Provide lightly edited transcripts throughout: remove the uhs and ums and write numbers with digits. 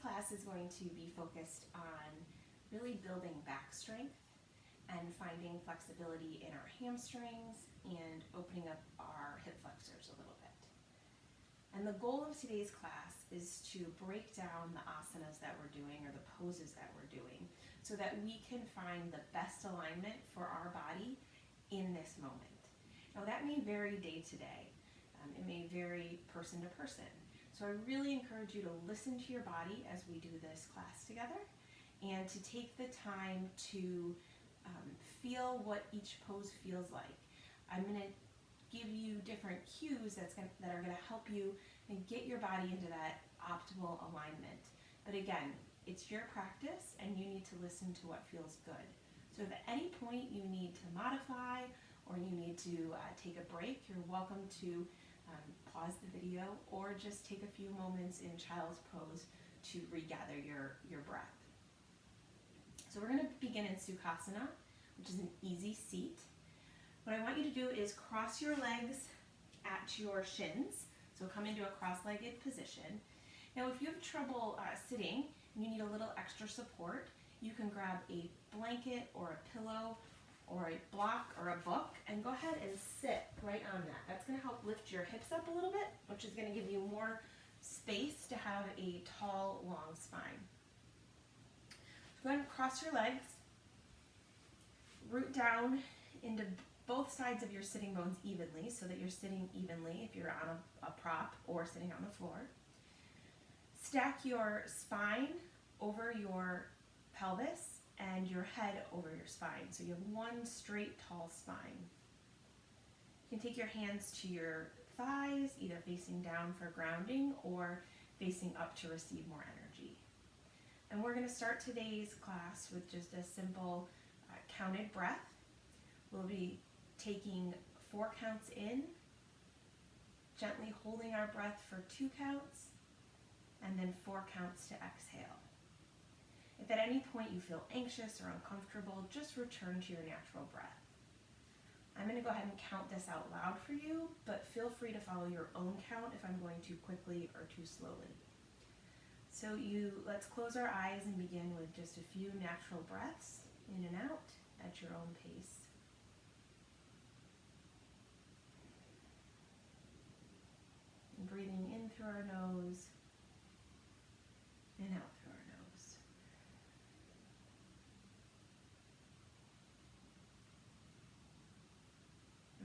class is going to be focused on really building back strength and finding flexibility in our hamstrings and opening up our hip flexors a little bit. And the goal of today's class is to break down the asanas that we're doing or the poses that we're doing so that we can find the best alignment for our body in this moment. Now that may vary day to day. It may vary person to person. So I really encourage you to listen to your body as we do this class together and to take the time to feel what each pose feels like. I'm going to give you different cues that are going to help you and get your body into that optimal alignment. But again, it's your practice and you need to listen to what feels good. So if at any point you need to modify or you need to take a break, you're welcome to pause the video or just take a few moments in child's pose to regather your breath. So we're going to begin in Sukhasana, which is an easy seat. What I want you to do is cross your legs at your shins, so come into a cross-legged position. Now if you have trouble sitting and you need a little extra support, you can grab a blanket or a pillow or a block or a book and go ahead and sit right on that. That's going to help lift your hips up a little bit, which is going to give you more space to have a tall, long spine. Go ahead and cross your legs, root down into both sides of your sitting bones evenly so that you're sitting evenly if you're on a prop or sitting on the floor. Stack your spine over your pelvis and your head over your spine. So you have one straight, tall spine. You can take your hands to your thighs, either facing down for grounding or facing up to receive more energy. And we're going to start today's class with just a simple counted breath. We'll be taking 4 counts in, gently holding our breath for 2 counts, and then 4 counts to exhale. If at any point you feel anxious or uncomfortable, just return to your natural breath. I'm going to go ahead and count this out loud for you, but feel free to follow your own count if I'm going too quickly or too slowly. So let's close our eyes and begin with just a few natural breaths in and out at your own pace. And breathing in through our nose and out through our nose.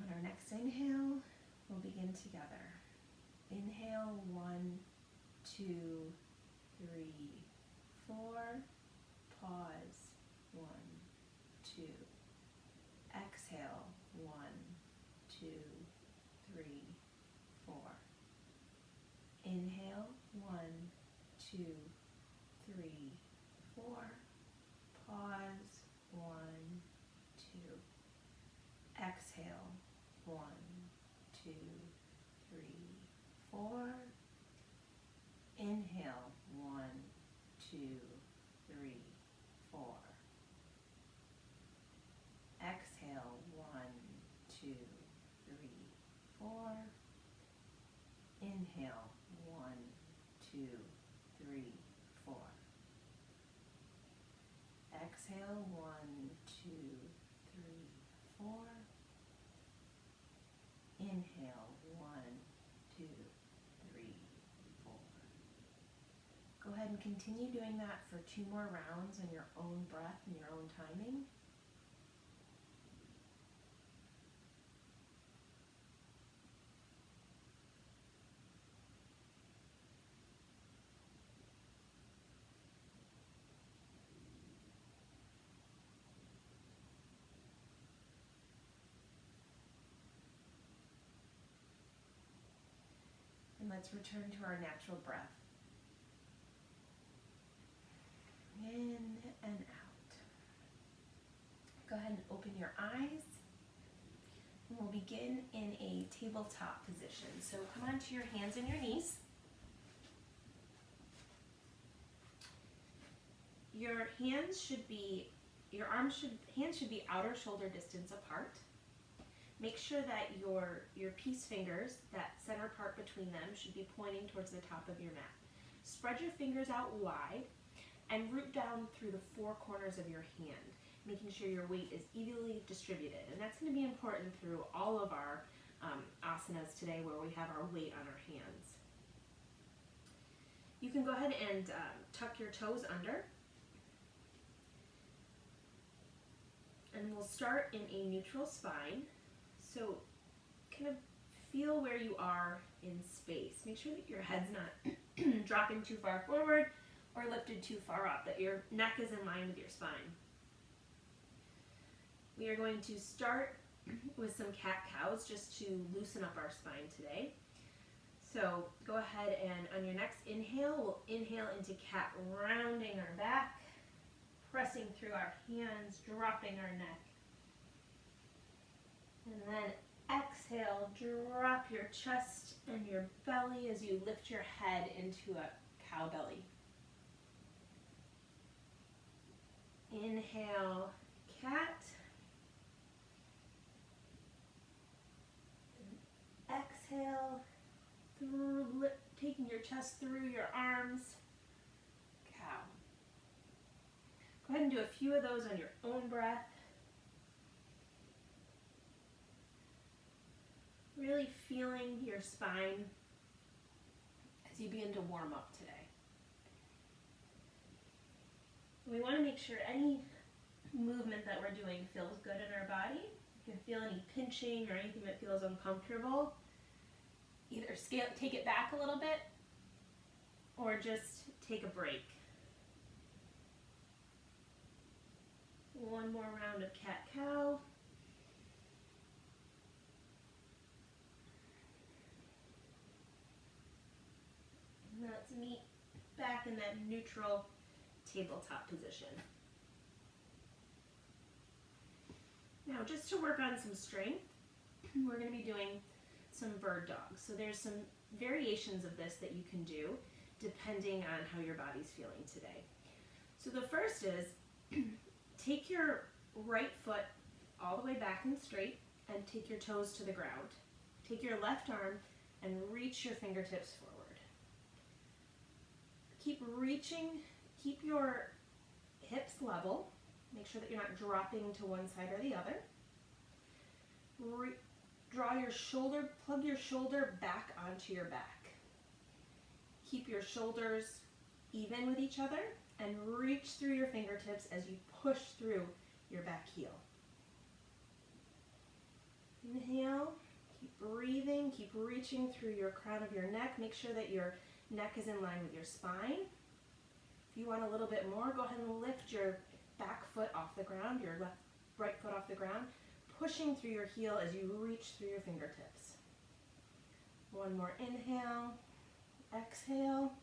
On our next inhale, we'll begin together. Inhale, 1, 2, 3, 4. Pause, 1, 2. Exhale, 1, 2, 3, 4. Inhale, 1, 2, 3, 4. Pause, 1, 2. Exhale, 1, 2, 3, 4. Inhale, 1, 2, 3, 4. Exhale, 1, 2, 3, 4. Inhale, 1, 2, 3, 4. Exhale, 1, 2, 3, 4. Inhale, 1, 2, 3, 4. Go ahead and continue doing that for 2 more rounds on your own breath and your own timing. And let's return to our natural breath. In and out. Go ahead and open your eyes. And we'll begin in a tabletop position. So come onto your hands and your knees. Your hands should be outer shoulder distance apart. Make sure that your peace fingers, that center part between them, should be pointing towards the top of your mat. Spread your fingers out wide and root down through the four corners of your hand, making sure your weight is evenly distributed. And that's going to be important through all of our asanas today, where we have our weight on our hands. You can go ahead and tuck your toes under. And we'll start in a neutral spine. So kind of feel where you are in space. Make sure that your head's not dropping too far forward or lifted too far up, that your neck is in line with your spine. We are going to start with some cat-cows just to loosen up our spine today. So go ahead and on your next inhale, we'll inhale into cat, rounding our back, pressing through our hands, dropping our neck. And then exhale, drop your chest and your belly as you lift your head into a cow belly. Inhale, cat. Exhale, taking your chest through your arms, cow. Go ahead and do a few of those on your own breath. Really feeling your spine as you begin to warm up today. We want to make sure any movement that we're doing feels good in our body. If you feel any pinching or anything that feels uncomfortable, either take it back a little bit or just take a break. One more round of cat-cow. And let's meet back in that neutral tabletop position. Now, just to work on some strength, we're going to be doing some bird dogs. So there's some variations of this that you can do depending on how your body's feeling today. So the first is take your right foot all the way back and straight and take your toes to the ground. Take your left arm and reach your fingertips forward. Keep reaching, keep your hips level. Make sure that you're not dropping to one side or the other. Draw your shoulder, plug your shoulder back onto your back. Keep your shoulders even with each other and reach through your fingertips as you push through your back heel. Inhale, keep breathing, keep reaching through your crown of your neck. Make sure that your neck is in line with your spine. If you want a little bit more, go ahead and lift your back foot off the ground, your right foot off the ground, pushing through your heel as you reach through your fingertips. One more inhale, exhale,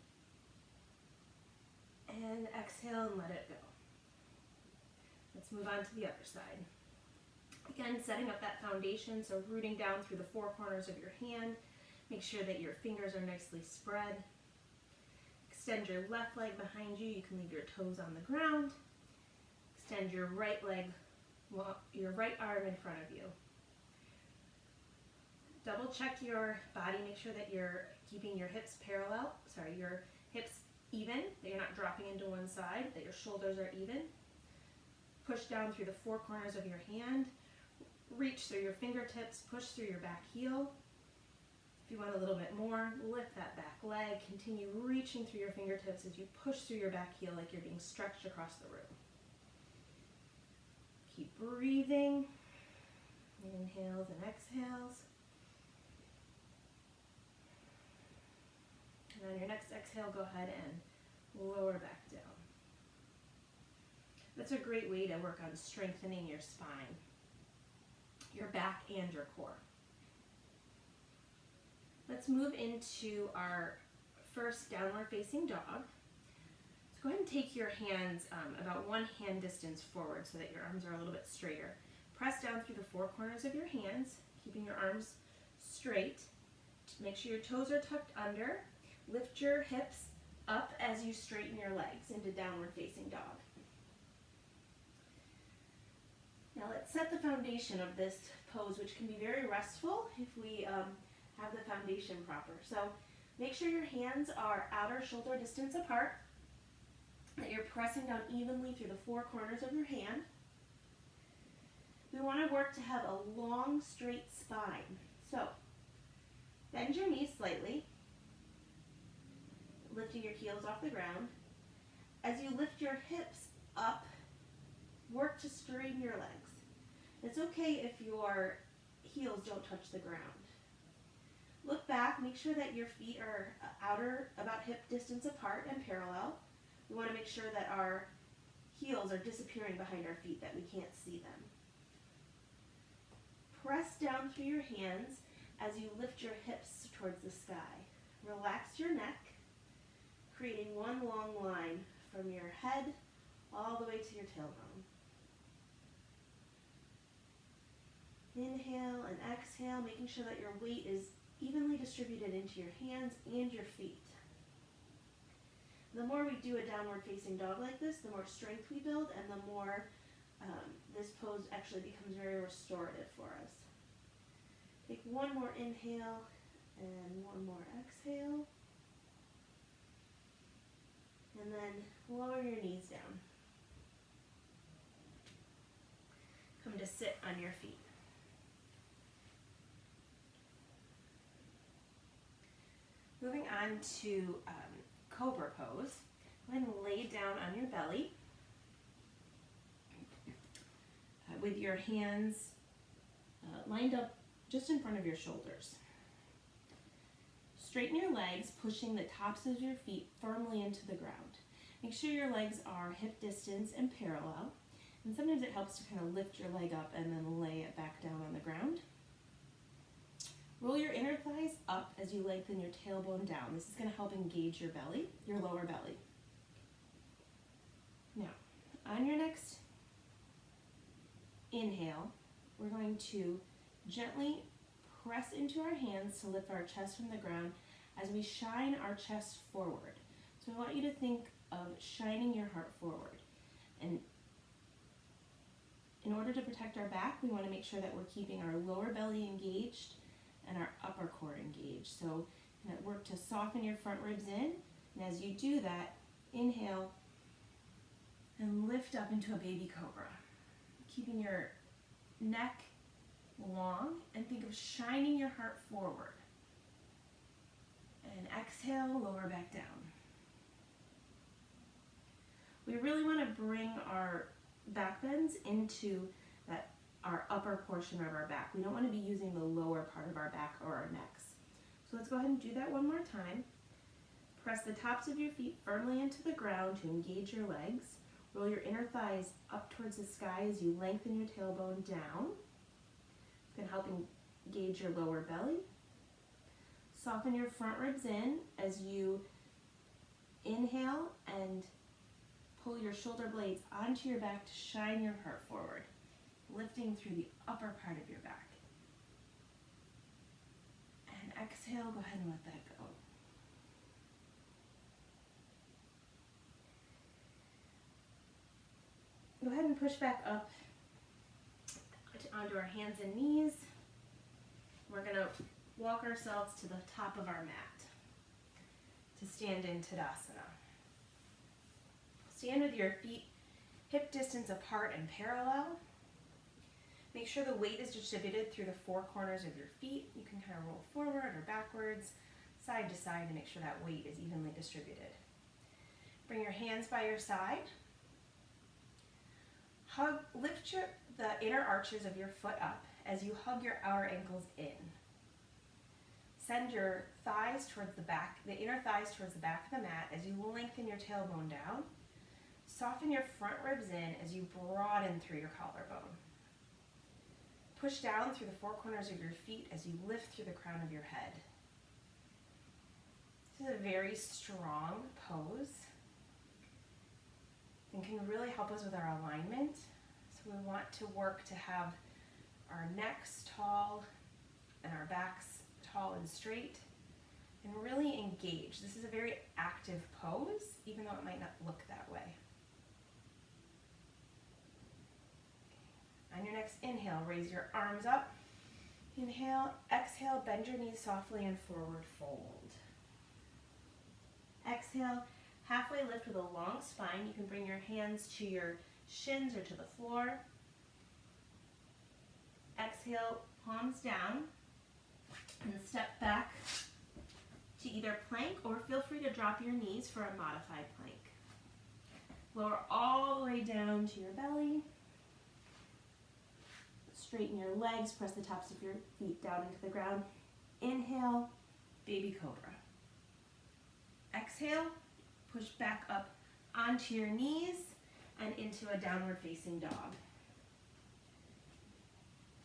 and exhale and let it go. Let's move on to the other side. Again, setting up that foundation, so rooting down through the four corners of your hand. Make sure that your fingers are nicely spread. Extend your left leg behind you. You can leave your toes on the ground. Extend your right leg, your right arm in front of you. Double check your body. Make sure that you're keeping your hips your hips even, that you're not dropping into one side, that your shoulders are even. Push down through the four corners of your hand. Reach through your fingertips, push through your back heel. If you want a little bit more, lift that back leg. Continue reaching through your fingertips as you push through your back heel like you're being stretched across the room. Keep breathing. Inhales and exhales. And on your next exhale, go ahead and lower back down. That's a great way to work on strengthening your spine, your back, and your core. Let's move into our first downward facing dog. So go ahead and take your hands about one hand distance forward so that your arms are a little bit straighter. Press down through the four corners of your hands, keeping your arms straight. Make sure your toes are tucked under. Lift your hips up as you straighten your legs into downward facing dog. Now let's set the foundation of this pose, which can be very restful if we have the foundation proper. So Make sure your hands are outer shoulder distance apart, that you're pressing down evenly through the four corners of your hand. We want to work to have a long, straight spine. So, bend your knees slightly, lifting your heels off the ground. As you lift your hips up, work to straighten your legs. It's okay if your heels don't touch the ground. Look back, make sure that your feet are outer, about hip distance apart and parallel. We want to make sure that our heels are disappearing behind our feet, that we can't see them. Press down through your hands as you lift your hips towards the sky. Relax your neck, creating one long line from your head all the way to your tailbone. Inhale and exhale, making sure that your weight is evenly distributed into your hands and your feet. The more we do a downward facing dog like this, the more strength we build and the more this pose actually becomes very restorative for us. Take one more inhale and one more exhale. And then lower your knees down. Come to sit on your feet. Moving on to Cobra pose. Go ahead and lay down on your belly with your hands lined up just in front of your shoulders. Straighten your legs, pushing the tops of your feet firmly into the ground. Make sure your legs are hip distance and parallel. And sometimes it helps to kind of lift your leg up and then lay it back down on the ground. Roll your inner thighs up as you lengthen your tailbone down. This is going to help engage your belly, your lower belly. Now, on your next inhale, we're going to gently press into our hands to lift our chest from the ground as we shine our chest forward. So I want you to think of shining your heart forward. And in order to protect our back, we want to make sure that we're keeping our lower belly engaged and our upper core engaged. So work to soften your front ribs in, and as you do that, inhale and lift up into a baby cobra. Keeping your neck long, and think of shining your heart forward. And exhale, lower back down. We really want to bring our back bends into our upper portion of our back. We don't want to be using the lower part of our back or our necks. So let's go ahead and do that one more time. Press the tops of your feet firmly into the ground to engage your legs. Roll your inner thighs up towards the sky as you lengthen your tailbone down. It's going to help engage your lower belly. Soften your front ribs in as you inhale and pull your shoulder blades onto your back to shine your heart forward, lifting through the upper part of your back. And exhale, go ahead and let that go. Go ahead and push back up onto our hands and knees. We're going to walk ourselves to the top of our mat to stand in Tadasana. Stand with your feet hip distance apart and parallel. Make sure the weight is distributed through the four corners of your feet. You can kind of roll forward or backwards, side to side, to make sure that weight is evenly distributed. Bring your hands by your side. Lift the inner arches of your foot up as you hug your outer ankles in. Send your thighs towards the back, the inner thighs towards the back of the mat as you lengthen your tailbone down. Soften your front ribs in as you broaden through your collarbone. Push down through the four corners of your feet as you lift through the crown of your head. This is a very strong pose and can really help us with our alignment. So we want to work to have our necks tall and our backs tall and straight and really engage. This is a very active pose, even though it might not look that way. On your next inhale, raise your arms up. Inhale, exhale, bend your knees softly and forward fold. exhale, halfway lift with a long spine. You can bring your hands to your shins or to the floor. Exhale, palms down, and step back to either plank, or feel free to drop your knees for a modified plank. Lower all the way down to your belly. Straighten your legs, press the tops of your feet down into the ground. Inhale, baby cobra. Exhale, push back up onto your knees and into a downward facing dog.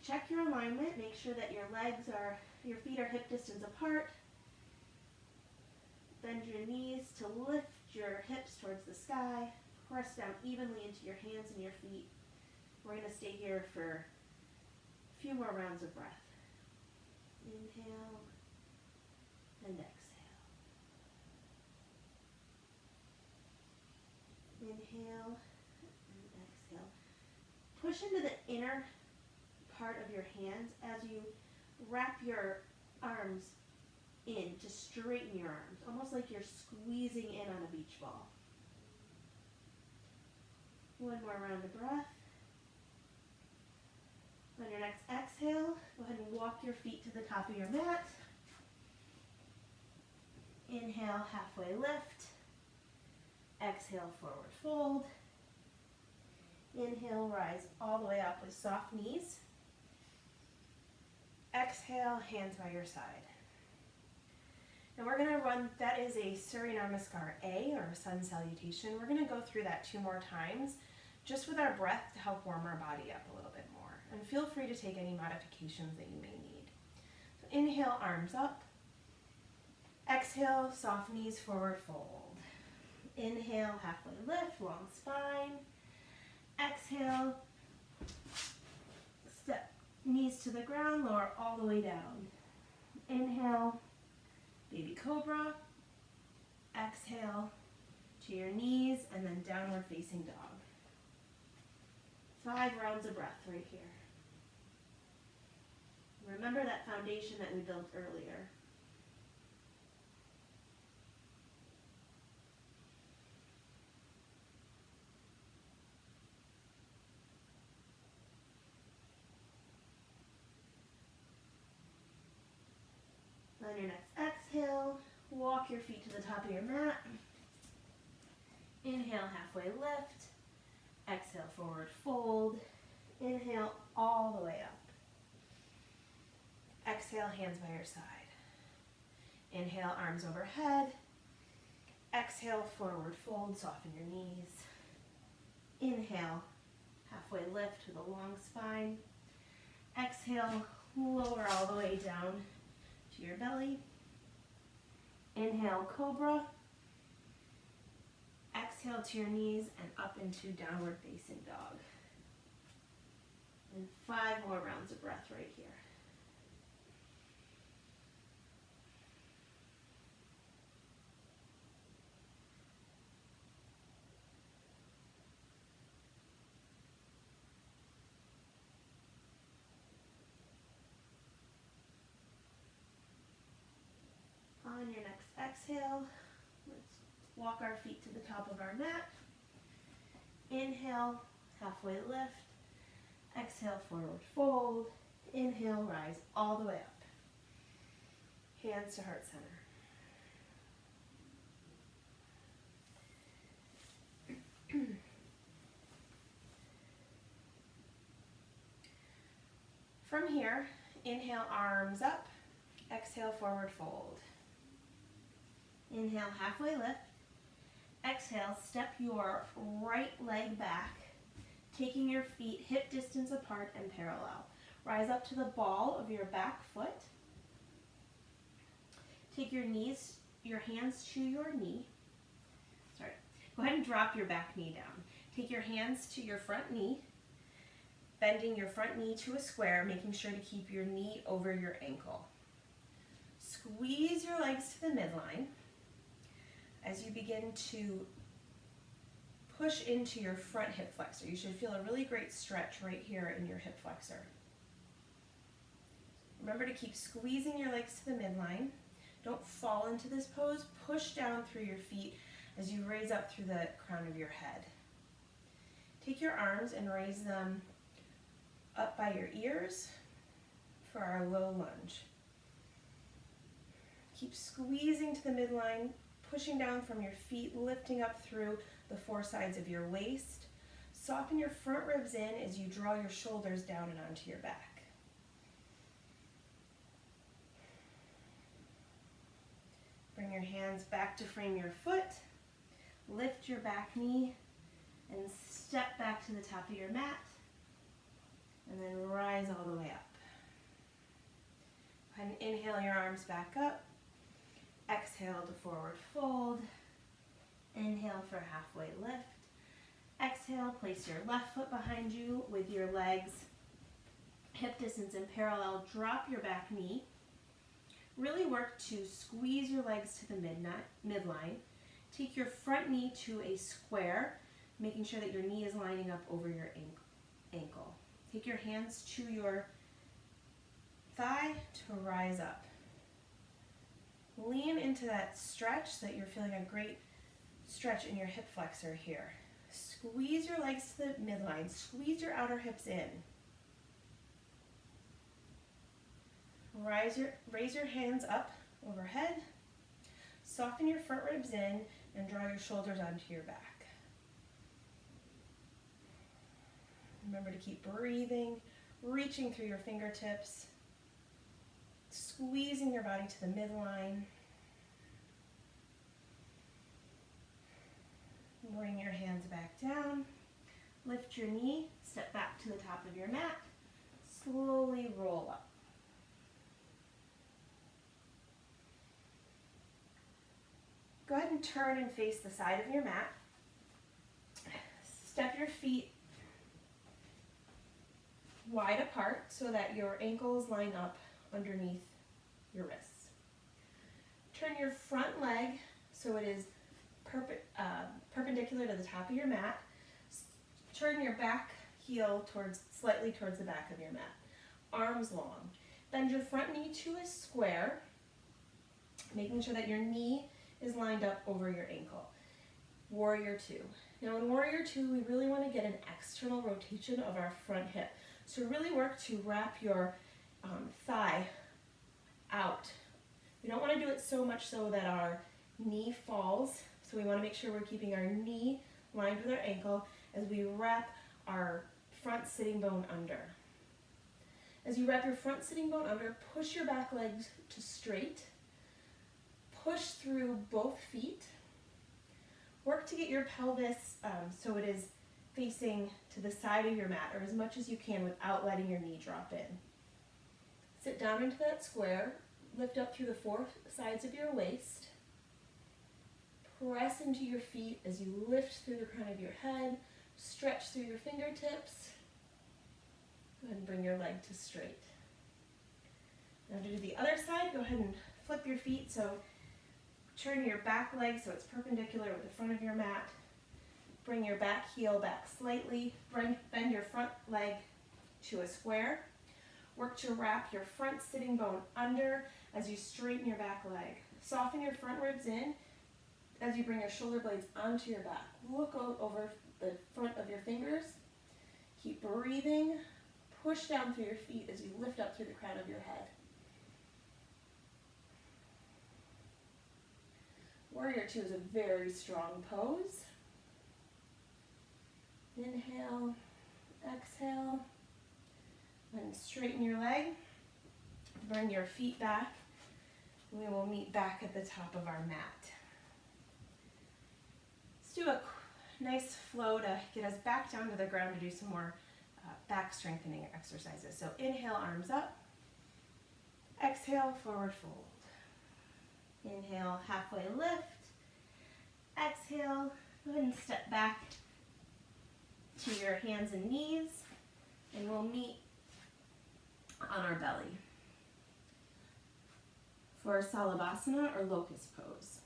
Check your alignment, make sure that your feet are hip distance apart. Bend your knees to lift your hips towards the sky. Press down evenly into your hands and your feet. We're going to stay here for a few more rounds of breath. Inhale and exhale. Inhale and exhale. Push into the inner part of your hands as you wrap your arms in to straighten your arms, almost like you're squeezing in on a beach ball. One more round of breath. On your next exhale, go ahead and walk your feet to the top of your mat. Inhale, halfway lift. Exhale, forward fold. Inhale, rise all the way up with soft knees. Exhale, hands by your side. And we're going to run, that is a Surya Namaskar A, or sun salutation. We're going to go through that 2 more times, just with our breath to help warm our body up a little bit more. And feel free to take any modifications that you may need. So inhale, arms up. Exhale, soft knees, forward fold. Inhale, halfway lift, long spine. Exhale, step knees to the ground, lower all the way down. Inhale, baby cobra. Exhale to your knees, and then downward facing dog. 5 rounds of breath right here. Remember that foundation that we built earlier. On your next exhale, walk your feet to the top of your mat. Inhale, halfway lift. Exhale, forward fold. Inhale, all the way up. Exhale, hands by your side. Inhale, arms overhead. Exhale, forward fold, soften your knees. Inhale, halfway lift with a long spine. Exhale, lower all the way down to your belly. Inhale, cobra. Exhale to your knees and up into downward facing dog. And 5 more rounds of breath right here. On your next exhale, let's walk our feet to the top of our mat. Inhale, halfway lift. Exhale, forward fold. Inhale, rise all the way up. Hands to heart center. From here, inhale, arms up. Exhale, forward fold. Inhale, halfway lift. Exhale, step your right leg back, taking your feet hip distance apart and parallel. Rise up to the ball of your back foot. Take your hands to your knee. Go ahead and drop your back knee down. Take your hands to your front knee, bending your front knee to a square, making sure to keep your knee over your ankle. Squeeze your legs to the midline as you begin to push into your front hip flexor. You should feel a really great stretch right here in your hip flexor. Remember to keep squeezing your legs to the midline. Don't fall into this pose. Push down through your feet as you raise up through the crown of your head. Take your arms and raise them up by your ears for our low lunge. Keep squeezing to the midline, pushing down from your feet, lifting up through the four sides of your waist. Soften your front ribs in as you draw your shoulders down and onto your back. Bring your hands back to frame your foot. Lift your back knee and step back to the top of your mat. And then rise all the way up. Go ahead and inhale your arms back up. Exhale to forward fold. Inhale for halfway lift. Exhale, place your left foot behind you with your legs hip distance in parallel. Drop your back knee. Really work to squeeze your legs to the midline. Take your front knee to a square, making sure that your knee is lining up over your ankle. Take your hands to your thigh to rise up. Lean into that stretch so that you're feeling a great stretch in your hip flexor here. Squeeze your legs to the midline. Squeeze your outer hips in. Raise your hands up overhead. Soften your front ribs in and draw your shoulders onto your back. Remember to keep breathing, reaching through your fingertips, squeezing your body to the midline. Bring your hands back down. Lift your knee, step back to the top of your mat. Slowly roll up. Go ahead and turn and face the side of your mat. Step your feet wide apart so that your ankles line up underneath your wrists. Turn your front leg so it is perpendicular to the top of your mat. Turn your back heel slightly towards the back of your mat. Arms long. Bend your front knee to a square, making sure that your knee is lined up over your ankle. Warrior two. Now in Warrior two, we really want to get an external rotation of our front hip. So really work to wrap your thigh out. We don't want to do it so much so that our knee falls. So we want to make sure we're keeping our knee lined with our ankle as we wrap our front sitting bone under. As you wrap your front sitting bone under, push your back legs to straight. Push through both feet. Work to get your pelvis so it is facing to the side of your mat, or as much as you can without letting your knee drop in. Sit down into that square. Lift up through the four sides of your waist. Press into your feet as you lift through the crown of your head. Stretch through your fingertips. Go ahead and bring your leg to straight. Now to do the other side, go ahead and flip your feet. So turn your back leg so it's perpendicular with the front of your mat. Bring your back heel back slightly. Bend your front leg to a square. Work to wrap your front sitting bone under as you straighten your back leg. Soften your front ribs in as you bring your shoulder blades onto your back. Look over the front of your fingers. Keep breathing. Push down through your feet as you lift up through the crown of your head. Warrior two is a very strong pose. Inhale, exhale, and straighten your leg. Bring your feet back. We will meet back at the top of our mat. Let's do a nice flow to get us back down to the ground to do some more back strengthening exercises. So inhale, arms up. Exhale, forward fold. Inhale, halfway lift. Exhale, go ahead and step back to your hands and knees, and we'll meet on our belly for Salabhasana or locust pose.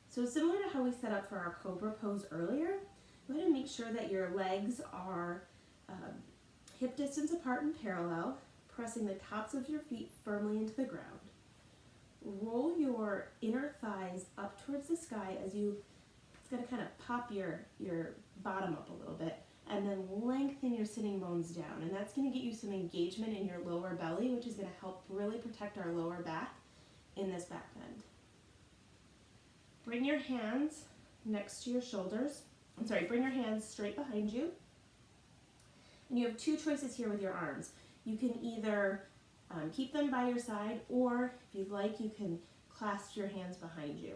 So similar to how we set up for our cobra pose earlier, go ahead and make sure that your legs are hip distance apart and parallel, pressing the tops of your feet firmly into the ground. roll your inner thighs up towards the sky as you, it's gonna kind of pop your bottom up a little bit, and then lengthen your sitting bones down. And that's gonna get you some engagement in your lower belly, which is gonna help really protect our lower back in this back bend. Bring your hands next to your shoulders. Bring your hands straight behind you. And you have two choices here with your arms. You can either keep them by your side, or if you'd like, you can clasp your hands behind you.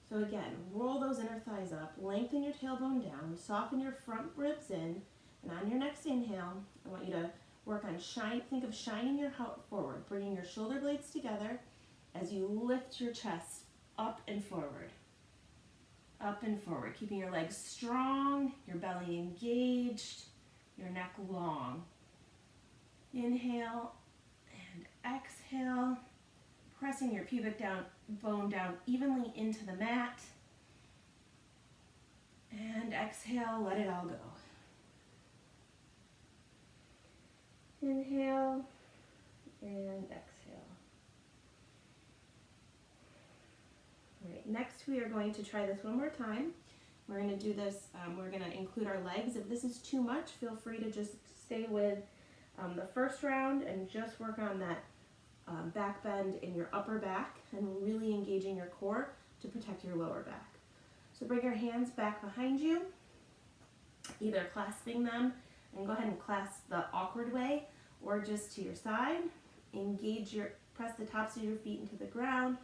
So again, roll those inner thighs up, lengthen your tailbone down, soften your front ribs in, and on your next inhale, I want you to work on think of shining your heart forward, bringing your shoulder blades together as you lift your chest up and forward. Up and forward, keeping your legs strong, your belly engaged, your neck long. Inhale and exhale, pressing your pubic bone down evenly into the mat. And exhale, let it all go. Inhale and exhale. All right, next we are going to try this one more time. We're going to do this, we're going to include our legs. If this is too much, feel free to just stay with the first round and just work on that back bend in your upper back and really engaging your core to protect your lower back. So bring your hands back behind you, either clasping them, and go ahead and clasp the awkward way, or just to your side. Press the tops of your feet into the ground,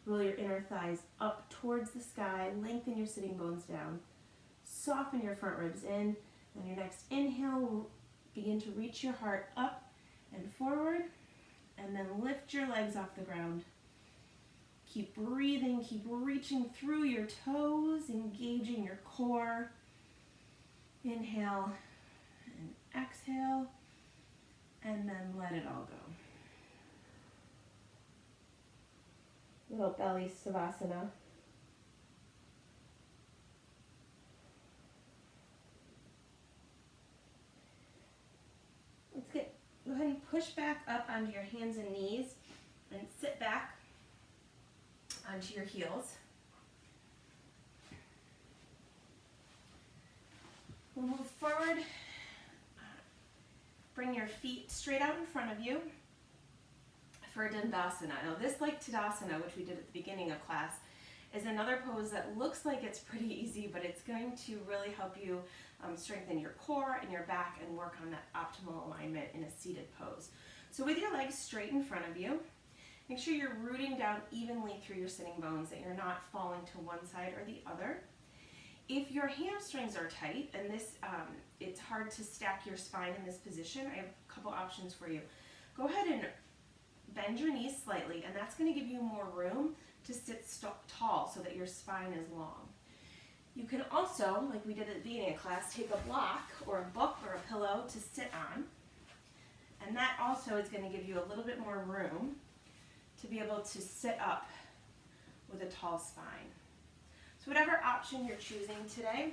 roll your inner thighs up towards the sky, lengthen your sitting bones down, soften your front ribs in. On your next inhale, begin to reach your heart up and forward, and then lift your legs off the ground. Keep breathing, keep reaching through your toes, engaging your core. Inhale and exhale, and then let it all go. Little belly savasana. Go ahead and push back up onto your hands and knees and sit back onto your heels. We'll move forward. Bring your feet straight out in front of you for Dandasana. Now this, like Tadasana, which we did at the beginning of class, is another pose that looks like it's pretty easy, but it's going to really help you strengthen your core and your back and work on that optimal alignment in a seated pose. So with your legs straight in front of you, make sure you're rooting down evenly through your sitting bones, that you're not falling to one side or the other. If your hamstrings are tight and this it's hard to stack your spine in this position, I have a couple options for you. Go ahead and bend your knees slightly, and that's going to give you more room to sit tall so that your spine is long. You can also, like we did at the beginning of class, take a block or a book or a pillow to sit on, and that also is going to give you a little bit more room to be able to sit up with a tall spine. So whatever option you're choosing today,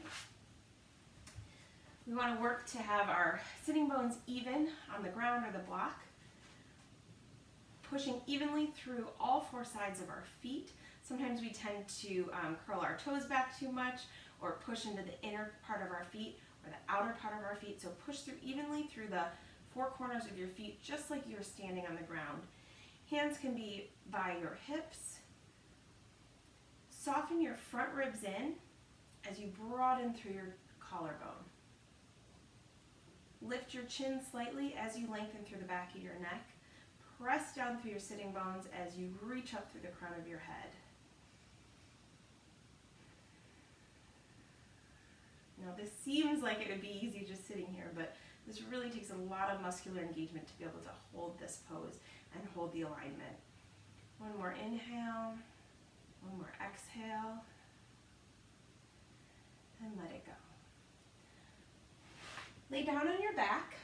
we want to work to have our sitting bones even on the ground or the block, pushing evenly through all four sides of our feet. Sometimes we tend to curl our toes back too much or push into the inner part of our feet or the outer part of our feet. So push through evenly through the four corners of your feet, just like you're standing on the ground. Hands can be by your hips. Soften your front ribs in as you broaden through your collarbone. Lift your chin slightly as you lengthen through the back of your neck. Press down through your sitting bones as you reach up through the crown of your head. Now this seems like it would be easy just sitting here, but this really takes a lot of muscular engagement to be able to hold this pose and hold the alignment. One more inhale, one more exhale, and let it go. Lay down on your back.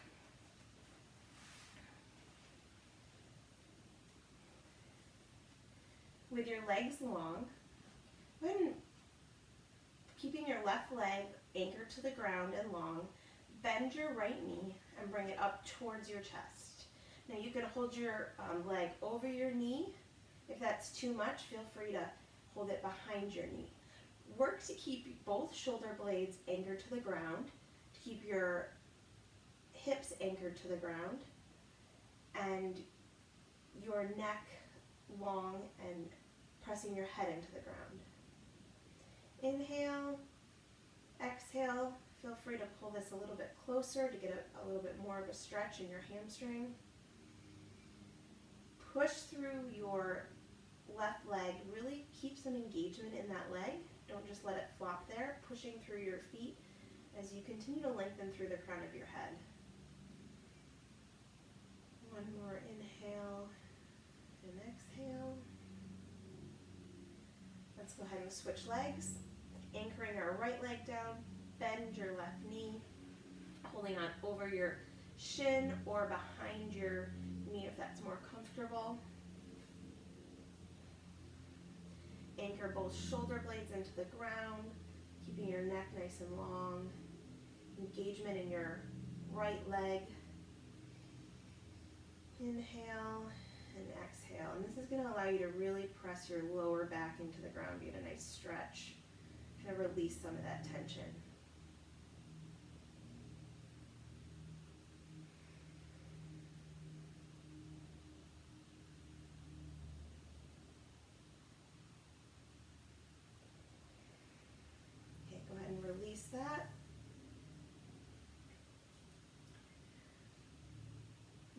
With your legs long, go ahead and keeping your left leg anchored to the ground and long, bend your right knee and bring it up towards your chest. Now you can hold your leg over your knee. If that's too much, feel free to hold it behind your knee. Work to keep both shoulder blades anchored to the ground, to keep your hips anchored to the ground, and your neck long and pressing your head into the ground. Inhale, exhale. Feel free to pull this a little bit closer to get a little bit more of a stretch in your hamstring. Push through your left leg. Really keep some engagement in that leg. Don't just let it flop there. Pushing through your feet as you continue to lengthen through the crown of your head. One more inhale and exhale. Let's go ahead and switch legs. Anchoring our right leg down, bend your left knee, holding on over your shin or behind your knee if that's more comfortable. Anchor both shoulder blades into the ground, keeping your neck nice and long. Engagement in your right leg. Inhale and exhale. And this is going to allow you to really press your lower back into the ground, get a nice stretch, kind of release some of that tension. Okay, go ahead and release that.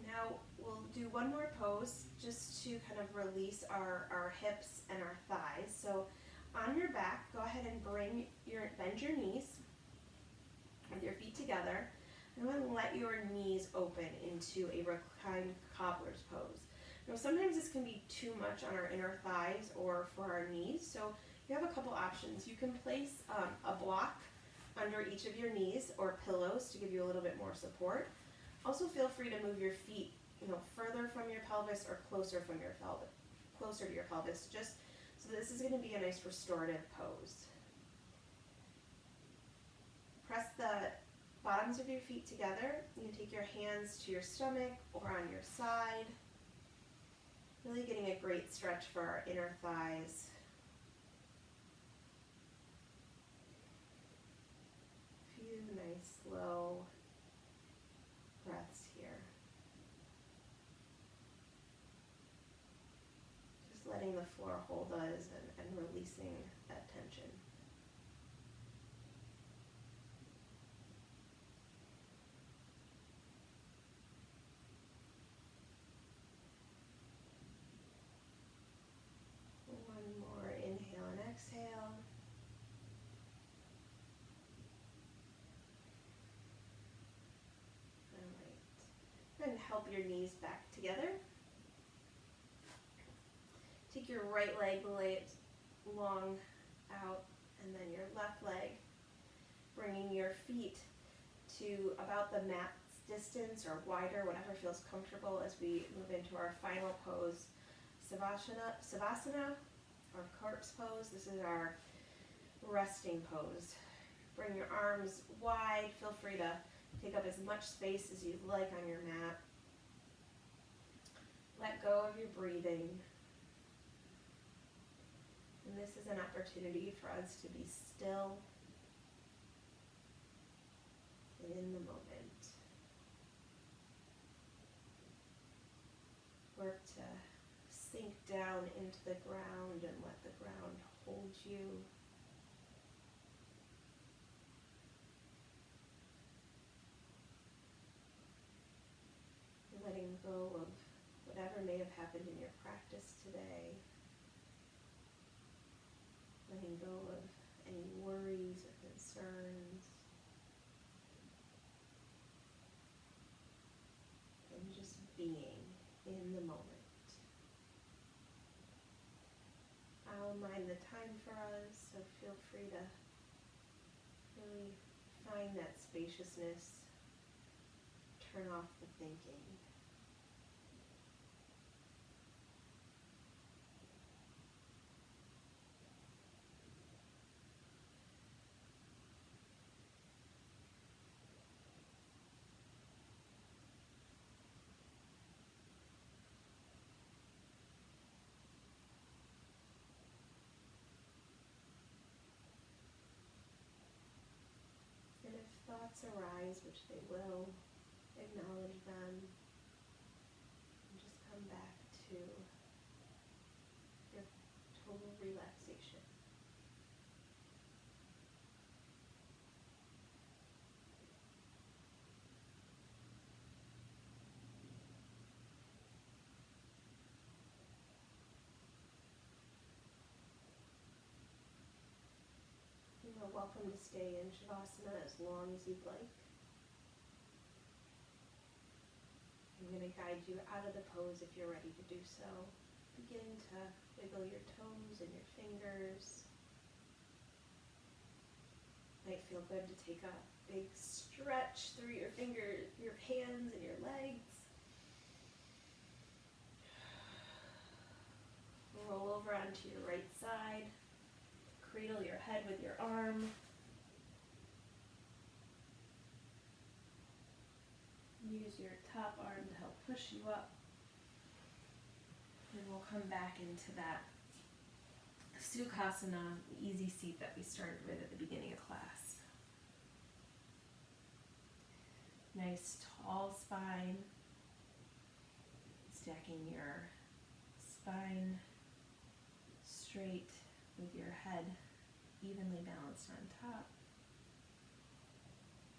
Now we'll do one more pose just to kind of release our hips and our thighs. So on your back, go ahead and bend your knees with your feet together. And go ahead and let your knees open into a reclined cobbler's pose. Now sometimes this can be too much on our inner thighs or for our knees, so you have a couple options. You can place a block under each of your knees or pillows to give you a little bit more support. Also feel free to move your feet, further from your pelvis or closer to your pelvis, just so this is going to be a nice restorative pose. Press the bottoms of your feet together. You can take your hands to your stomach or on your side. Really getting a great stretch for our inner thighs. A few nice slow breaths here. Just letting the floor hold us and releasing that tension. One more inhale and exhale. All right. And help your knees back together. Take your right leg, lay it long out, and then your left leg, bringing your feet to about the mat's distance or wider, whatever feels comfortable as we move into our final pose, Savasana, or corpse pose. This is our resting pose. Bring your arms wide. Feel free to take up as much space as you'd like on your mat. Let go of your breathing. And this is an opportunity for us to be still and in the moment. Work to sink down into the ground and let the ground hold you. Letting go of whatever may have happened in your practice today. Letting go of any worries or concerns. And just being in the moment. I'll mind the time for us, so feel free to really find that spaciousness. Turn off the thinking. thoughts arise, which they will, acknowledge them, and just come back to your total relaxation. You are welcome to stay in Shavasana as long as you'd like. I'm going to guide you out of the pose if you're ready to do so. Begin to wiggle your toes and your fingers. Might feel good to take a big stretch through your fingers, your hands and your legs. Roll over onto your right side. Cradle your head with your arm. Use your top arm to help push you up. And we'll come back into that Sukhasana, the easy seat that we started with at the beginning of class. Nice tall spine. Stacking your spine straight with your head evenly balanced on top.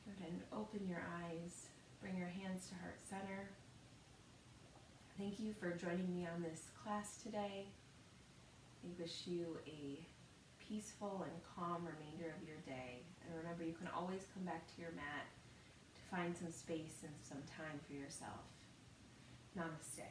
Go ahead and open your eyes. Bring your hands to heart center. Thank you for joining me on this class today. I wish you a peaceful and calm remainder of your day. And remember, you can always come back to your mat to find some space and some time for yourself. Namaste.